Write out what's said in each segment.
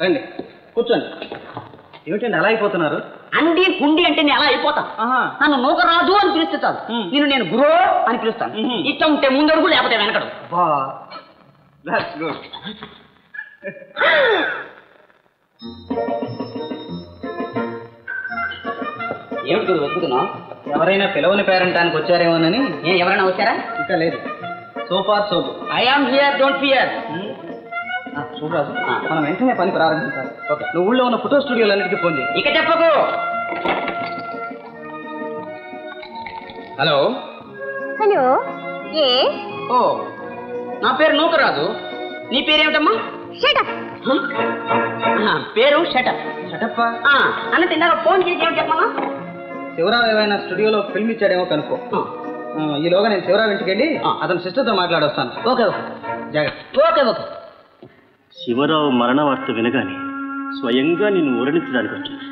రండి కూర్చోండి. ఏమిటండి అలా అయిపోతున్నారు? అండి కుండి అంటే నేను అలా అయిపోతాను. నన్ను నూకరాజు అని పిలిస్తే చాలు, నేను గురో అని పిలుస్తాను. ఇష్టం ఉంటే ముందడుగు లేకపోతే వెనకడు. ఏమిటి వెతుకుతున్నావు? ఎవరైనా పిలవని పేరంటానికి వచ్చారేమోనని. ఎవరైనా వచ్చారా? ఇంకా లేదు. సోఫార్ సోపు. I am here, don't fear. సూపరాజు, మనం వెంటనే పని ప్రారంభించాలి. ఓకే, నువ్వు ఊళ్ళో ఉన్న ఫోటో స్టూడియోలన్నిటికీ ఫోన్ చేయి. ఇక చెప్పకు. హలో హలో, ఏ? ఓ, నా పేరు నూకరాజు. నీ పేరేమిటమ్మా? షటప్. పేరు షటప్. షటప్ప అన్నట్టు ఇందాక ఫోన్ చేసి ఏమిటి చెప్పమన్నా? శివరావు ఏమైనా స్టూడియోలో ఫిల్మ్ ఇచ్చాడేమో కనుక్కో. ఈలోగా నేను శివరావు ఇంటికి వెళ్ళి అతని సిస్టర్తో మాట్లాడొస్తాను. ఓకే ఓకే, జాగ్రత్త. Okay okay. శివరావు మరణ వార్త వినగానే స్వయంగా నిన్ను ఊరడించడానికి వచ్చాను.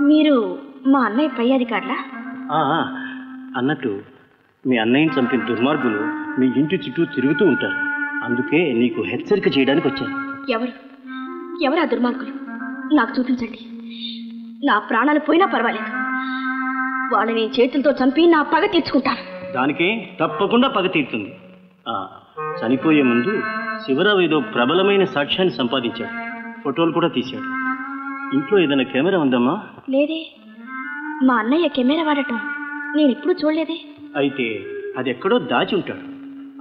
మీరు మా అన్నయ్య పై అధికారులా? అన్నట్టు మీ అన్నయ్యని చంపిన దుర్మార్గులు మీ ఇంటి చుట్టూ తిరుగుతూ ఉంటారు. అందుకే నీకు హెచ్చరిక చేయడానికి వచ్చాను. ఎవరు ఆ దుర్మార్గులు? నాకు చూపించండి. నా ప్రాణాలు పోయినా పర్వాలేదు, వాళ్ళని చేతులతో చంపి నా పగ తీర్చుకుంటాను. దానికే తప్పకుండా పగ తీరుతుంది. చనిపోయే ముందు శివరావు ఏదో ప్రబలమైన సాక్ష్యాన్ని సంపాదించాడు. ఫోటోలు కూడా తీశాడు. ఇంట్లో ఏదైనా కెమెరా ఉందమ్మా? లేదే, మా అన్నయ్య కెమెరా వాడటం నేను ఎప్పుడూ చూడలేదే. అయితే అది ఎక్కడో దాచి ఉంటాడు.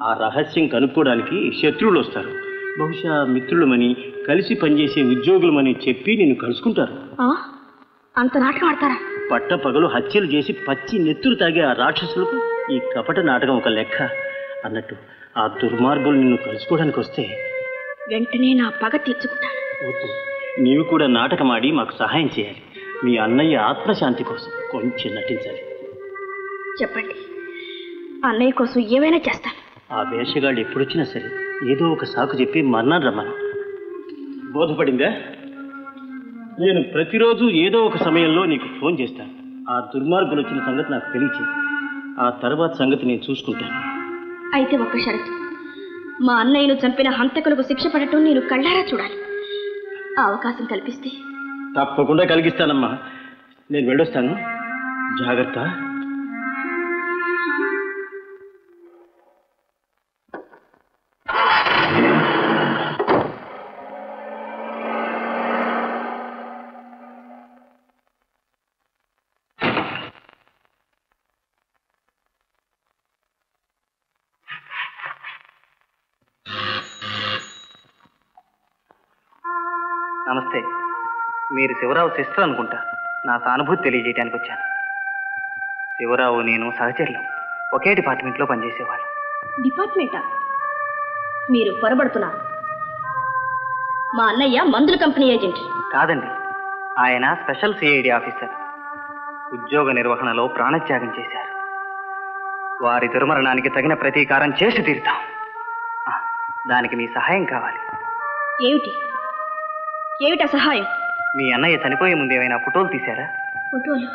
ఆ రహస్యం కనుక్కోవడానికి శత్రువులు వస్తారు. బహుశా మిత్రులమని, కలిసి పనిచేసే ఉద్యోగులమని చెప్పి నిన్ను కలుసుకుంటారు. అంత నాటకం ఆడతారా? పట్టపగలు హత్యలు చేసి పచ్చి నెత్తురు తాగే ఆ రాక్షసులకు ఈ కపట నాటకం ఒక లెక్క. అన్నట్టు ఆ దుర్మార్గులు నిన్ను కలుసుకోవడానికి వస్తే వెంటనే నా పగ తీర్చుకుంటాను. వద్దు, నీవు కూడా నాటకమాడి మాకు సహాయం చేయాలి. మీ అన్నయ్య ఆత్మశాంతి కోసం కొంచెం నటించాలి. చెప్పండి, అన్నయ్య కోసం ఏమైనా చేస్తాను. ఆ వేషగాళ్ళు ఎప్పుడొచ్చినా సరే ఏదో ఒక సాకు చెప్పి మర్నాడు రమ్మను. బోధపడిందా? నేను ప్రతిరోజు ఏదో ఒక సమయంలో నీకు ఫోన్ చేస్తాను. ఆ దుర్మార్గులు వచ్చిన సంగతి నాకు తెలియచేయి. ఆ తర్వాత సంగతి నేను చూసుకుంటాను. అయితే ఒక్క షరతు, మా అన్నయ్యను చంపిన హంతకులకు శిక్ష పడటం నేను కళ్ళారా చూడాలి. ఆ అవకాశం కల్పిస్తే? తప్పకుండా కలిగిస్తానమ్మా. నేను వెళ్ళొస్తాను. జాగ్రత్త. నమస్తే, మీరు శివరావు సిస్టర్ అనుకుంటా. నా సానుభూతి తెలియజేయడానికి వచ్చాను. శివరావు నేను సహచరులు, ఒకే డిపార్ట్మెంట్లో పనిచేసేవాళ్ళు. డిపార్ట్మెంటా? మీరు పొరబడుతున్నారు. మా అన్నయ్య మందుల కంపెనీ ఏజెంట్. కాదండి, ఆయన స్పెషల్ సిఐడి ఆఫీసర్. ఉద్యోగ నిర్వహణలో ప్రాణత్యాగం చేశారు. వారి దుర్మరణానికి తగిన ప్రతీకారం చేసి తీరుతాం. దానికి మీ సహాయం కావాలి. ఏమిటా సహాయం? మీ అన్నయ్య చనిపోయే ముందు ఏమైనా ఫోటోలు తీశారా? ఫోటోలు?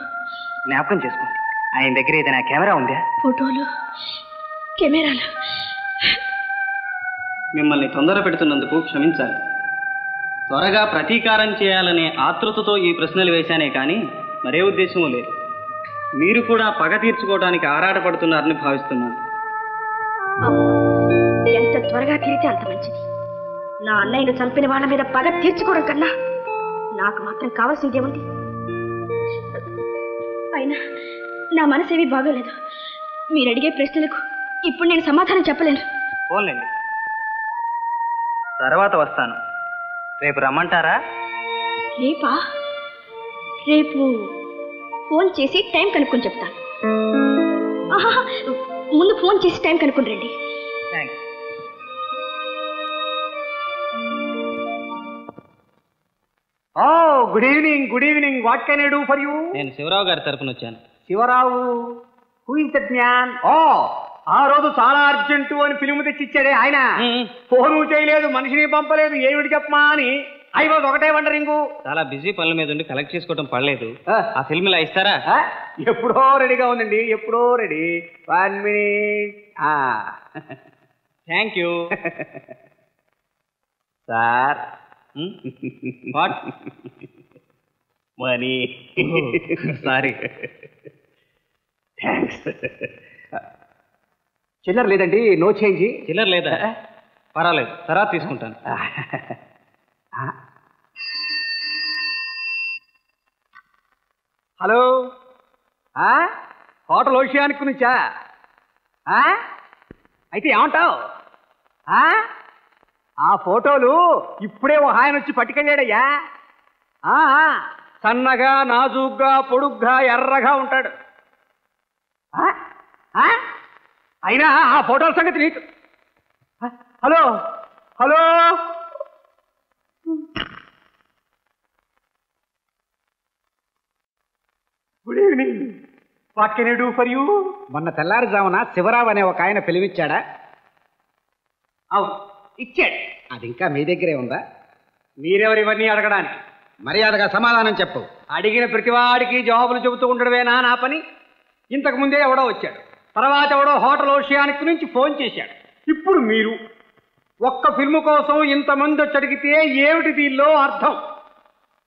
జ్ఞాపకం చేసుకోండి. ఆయన దగ్గర ఏదైనా కెమెరా ఉందా? ఫోటోలు, కెమెరాలు. మిమ్మల్ని తొందర పెడుతున్నందుకు క్షమించాలి. త్వరగా ప్రతీకారం చేయాలనే ఆతృతతో ఈ ప్రశ్నలు వేశానే కానీ మరే ఉద్దేశమూ లేదు. మీరు కూడా పగ తీర్చుకోవడానికి ఆరాటపడుతున్నారని భావిస్తున్నాను. ఎంత త్వరగా తీరితే అంత మంచిది. నా అన్నయ్యను చంపిన వాళ్ళ మీద పగ తీర్చుకోవడం కన్నా నాకు మాత్రం కావాల్సిందేముంది? అయినా నా మనసేమీ బాగోలేదు. మీరు అడిగే ప్రశ్నలకు ఇప్పుడు నేను సమాధానం చెప్పలేను. పోన్లేండి, తర్వాత వస్తాను. రేపు రమ్మంటారా? రేపా? రేపు ఫోన్ చేసి టైం కనుక్కొని చెప్తాను. ముందు ఫోన్ చేసి టైం కనుక్కొని రండి. Thanks. Good evening. Good evening. What can I do for you? నేను శివరావు గారి తరఫున వచ్చాను. Shivarao? Who is that man? ఆ రోజు చాలా అర్జెంటు అని ఫిలిం తెచ్చిచ్చాడే ఆయన. ఫోను చేయలేదు, మనిషిని పంపలేదు, ఏమిటి చెప్పమా అని. ఐ వాజ్ ఒకటే వండరింగు. చాలా బిజీ పనుల మీద ఉండి కలెక్ట్ చేసుకోవడం పడలేదు. ఆ ఫిల్మ్ ఇలా ఇస్తారా? ఎప్పుడో రెడీగా ఉందండి, ఎప్పుడో ready. 1 minute. Thank you. Sir, what money sorry. Thanks. చిల్లర లేదండి, నో చేంజ్. చిల్లర లేదా? పర్వాలేదు, తర్వాత తీసుకుంటాను. హలో, హోటల్ ఓషియానిక్ నుంచా? అయితే ఏమంటావు? ఆ ఫోటోలు ఇప్పుడే ఓ ఆయన వచ్చి పట్టుకెళ్ళాడయ్యా. సన్నగా, నాజూగ్గా, పొడుగ్గా, ఎర్రగా ఉంటాడు. అయినా ఆ ఫోటోల సంగతి నీకు. Hello hello, good evening. What can I do for you? మొన్న తెల్లారుజామున శివరావు అనే ఒక ఆయన పిలివిచ్చాడా? అవును, ఇచ్చాడు. అది ఇంకా మీ దగ్గరే ఉందా? మీరెవరు ఇవన్నీ అడగడానికి? మర్యాదగా సమాధానం చెప్పు. అడిగిన ప్రతివాడికి జవాబులు చెబుతూ ఉండడమేనా నా పని? ఇంతకు ముందే ఎవడో వచ్చాడు, తర్వాత ఎవడో హోటల్ ఓషియానిక్ నుంచి ఫోన్ చేశాడు, ఇప్పుడు మీరు. ఒక్క ఫిల్మ్ కోసం ఇంతమంది వచ్చి అడిగితే ఏమిటి దీనిలో అర్థం?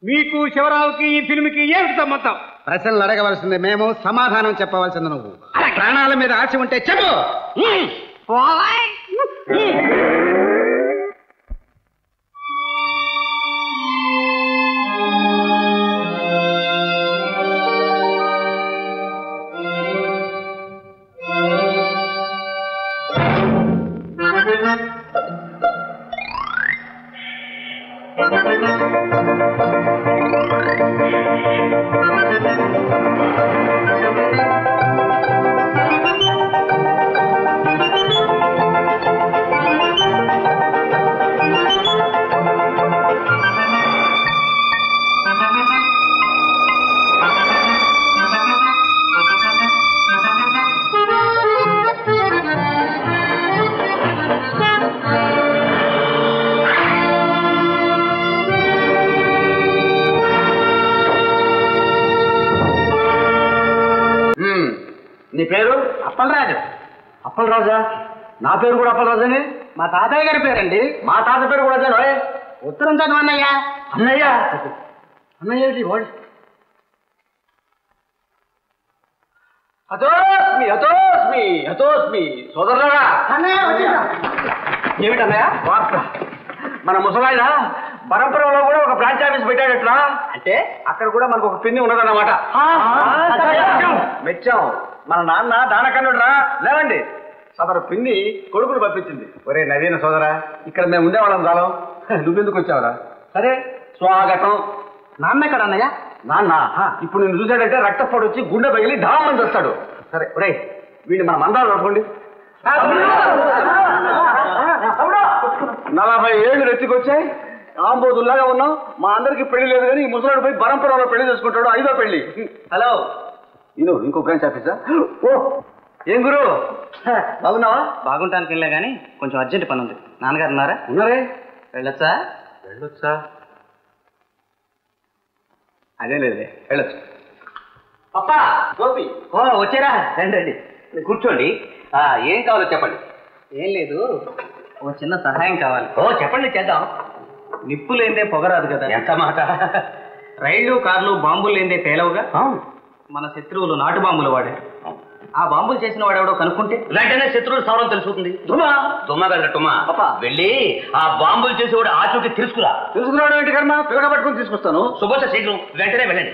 మీకు శివరావుకి ఈ ఫిల్మ్కి ఏమిటి సంబంధం? ప్రశ్నలు అడగవలసింది మేము, సమాధానం చెప్పవలసింది నువ్వు. ప్రాణాల మీద ఆశ ఉంటే చెప్పు. నీ పేరు? అప్పలరాజు. అప్పలరాజా? నా పేరు కూడా అప్పలరాజనే. మా తాతయ్య గారి పేరండి. మా తాత పేరు కూడా అదే. ఉత్తరం చదువు అన్నయ్య. అన్నయ్య అన్నయ్య హతోస్మి హతోస్మి హతోస్మి. సోదరులారా, ఏమిటన్నయ్య వార్త? మన ముసలాయన పరంపరలో కూడా ఒక బ్రాంచ్ ఆఫీస్ పెట్టాడట్లా. అంటే అక్కడ కూడా మనకు ఒక పిన్ని ఉన్నదన్నమాట. మెచ్చాం. మన నాన్న దానకన్నుడు రా. లేవండి, సదరు పిన్ని కొడుకును పంపించింది. ఒరే నవీన సోదరా, ఇక్కడ మేము ఉండేవాళ్ళం కాలం, నువ్వెందుకు వచ్చావురా? సరే, స్వాగతం. నాన్న ఎక్కడ అన్నయ్య? నాన్న ఇప్పుడు నిన్ను చూశాడంటే రక్తపోటు వచ్చి గుండె పగిలి ఢామని వస్తాడు. సరే ఒరే, వీడిని మన మందాలు పట్టుకోండి. 40 ఏళ్ళు ఎత్తుకొచ్చాయి, ఆంబోదుల్లాగా ఉన్నాం. మా అందరికి పెళ్లి లేదు కానీ ఈ ముసలాడు పోయి పరంపరలో పెళ్లి చేసుకుంటాడు. 5వ పెళ్లి. హలో, ఇను ఇంకో బ్రాంచ్ ఆఫీసా? ఓ ఏం గురు, బాగున్నావా? బాగుంటానికి వెళ్ళా కానీ కొంచెం అర్జెంట్ పని ఉంది. నాన్నగారు ఉన్నారా? ఉన్నారే. వెళ్ళొచ్చా? వెళ్ళొచ్చా? అదే లేదే, వెళ్ళొచ్చు. పప్పా, గోపి, ఓ వచ్చారా? రండి కూర్చోండి. ఏం కావాలో చెప్పండి. ఏం లేదు, ఒక చిన్న సహాయం కావాలి. ఓ చెప్పండి, చేద్దాం. నిప్పు లేదే పొగరాదు కదా. ఎంత మాట. రైళ్లు, కార్లు బాంబులు లేదే పేలవుగా. మన శత్రువులు నాటు బాంబులు వాడారు. ఆ బాంబులు చేసిన వాడెవడో కనుక్కుంటే వెంటనే శత్రువులు సౌరం తెలుసుకుంది. తుమ్మా కదా తుమ్మా. వెళ్ళి ఆ బాంబులు చేసేవాడు ఆచూకి తెలుసుకురావడం ఏంటి కర్మ? పిల్లగా పట్టుకుని తీసుకొస్తాను. శుభోష శీఘ్రం, వెంటనే వెళ్ళండి.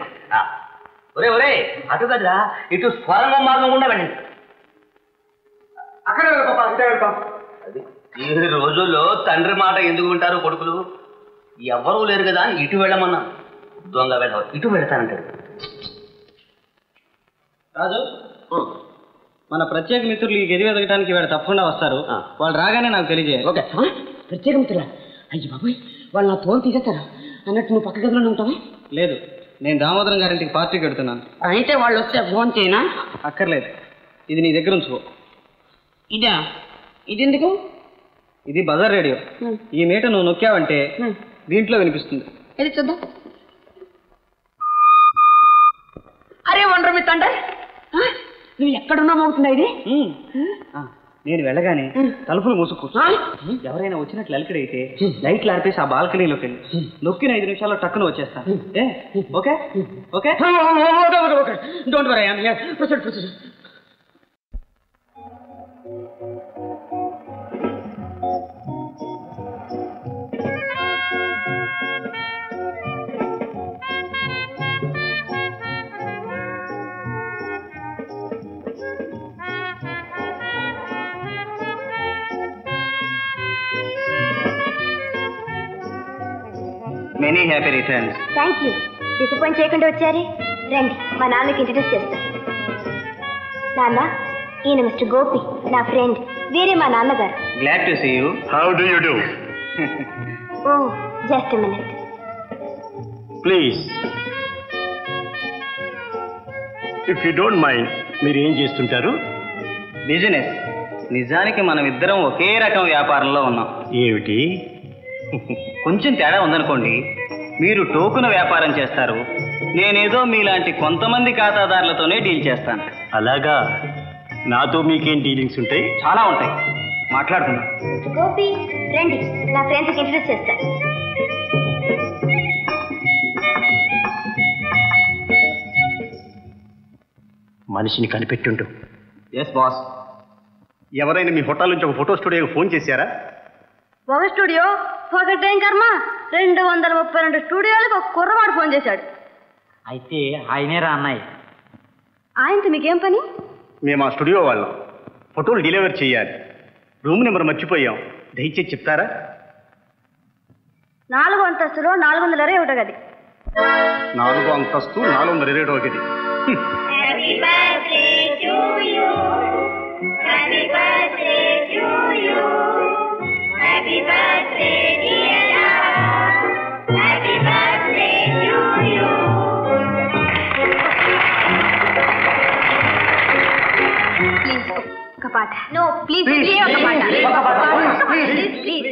ఒరే ఒరే, అటు కదా ఇటు స్వరంగం మార్గం కూడా వెళ్ళండి. అక్కడ వెళ్తాం. ఈ రోజుల్లో తండ్రి మాట ఎందుకు వింటారు కొడుకులు? ఎవరూ లేరు కదా అని ఇటు వెళ్ళమన్నా. దొంగ వెళ్ళ ఇటు వెళ్తానంటాడు. రాజు, మన ప్రత్యేక మిత్రులు ఈ గది వెతకడానికి వాడు తప్పకుండా వస్తారు. వాళ్ళు రాగానే నాకు తెలియజేయాలి. ఓకే. ప్రత్యేక మిత్రులా? అయ్యి బాబాయ్, వాళ్ళు నా తోలు తీసేస్తారా? అన్నట్టు నువ్వు పక్క గదిలోనే ఉంటావా? లేదు, నేను దామోదరం గారింటికి పార్టీకి వెడుతున్నాను. అయితే వాళ్ళు వస్తే ఫోన్ చేయనా? అక్కర్లేదు, ఇది నీ దగ్గర ఉంచుకో. ఇదా? ఇది ఎందుకు? ఇది బజార్ రేడియో. ఈ మీట నువ్వు నొక్కావంటే దీంట్లో వినిపిస్తుంది. ఇది చూద్దాం. అరే వండర్ మీ తండ్రి, నువ్వు ఎక్కడున్నా మోగుతుందా ఇది? నేను వెళ్ళగానే తలుపులు మూసుకు ఎవరైనా వచ్చినట్లు లలికడైతే లైట్లు ఆర్పేసి ఆ బాల్కనీలోకి వెళ్ళి నొక్కిన 5 నిమిషాల్లో టక్కున వచ్చేస్తాను. Okay okay don't worry proceed. Many happy returns. Thank you. Disappoint చేయకుండా వచ్చారే. రండి, మా నాన్నకి ఇంట్రడ్యూస్ చేస్తాను. నాన్న, ఈయన మిస్టర్ గోపి, నా ఫ్రెండ్. వేరే మా నాన్నగారు. Glad to see you. How do you do? Oh, just minute please. If you don't mind, మీరు ఏం చేస్తుంటారు? బిజినెస్. నిజానికి మనం ఇద్దరం ఒకే రకం వ్యాపారంలో ఉన్నాం. ఏమిటి? కొంచెం తేడా ఉందనుకోండి. మీరు టోకున వ్యాపారం చేస్తారు, నేనేదో మీలాంటి కొంతమంది ఖాతాదారులతోనే డీల్ చేస్తాను. అలాగా? నాతో మీకేం డీలింగ్స్ ఉంటాయి? చాలా ఉంటాయి, మాట్లాడుకుందాం. గోపి, రండి, నా ఫ్రెండ్స్కి ఇంట్రడ్యూస్ చేస్తాను. మనిషిని కనిపెట్టుండు. Yes boss. ఎవరైనా మీ హోటల్ నుంచి ఒక ఫోటో స్టూడియోకి ఫోన్ చేశారా? ఒక స్టూడియో ఒకటేం కర్మ, 232 స్టూడియోలకు ఒక కుర్రవాడు ఫోన్ చేశాడు. అయితే ఆయనేరా అన్నయ్య. ఆయనతో మీకేం పని? మేము ఆ స్టూడియో వాళ్ళం. ఫోటోలు డెలివరీ చేయాలి. రూమ్ నెంబర్ మర్చిపోయాం, దయచేసి చెప్తారా? 4వ అంతస్తులో 421 గది. 4వ అంతస్తు 421 గది. ప్లీజ్ ఒక పాట. నో ప్లీజ్, ఒక పాట. ప్లీజ్.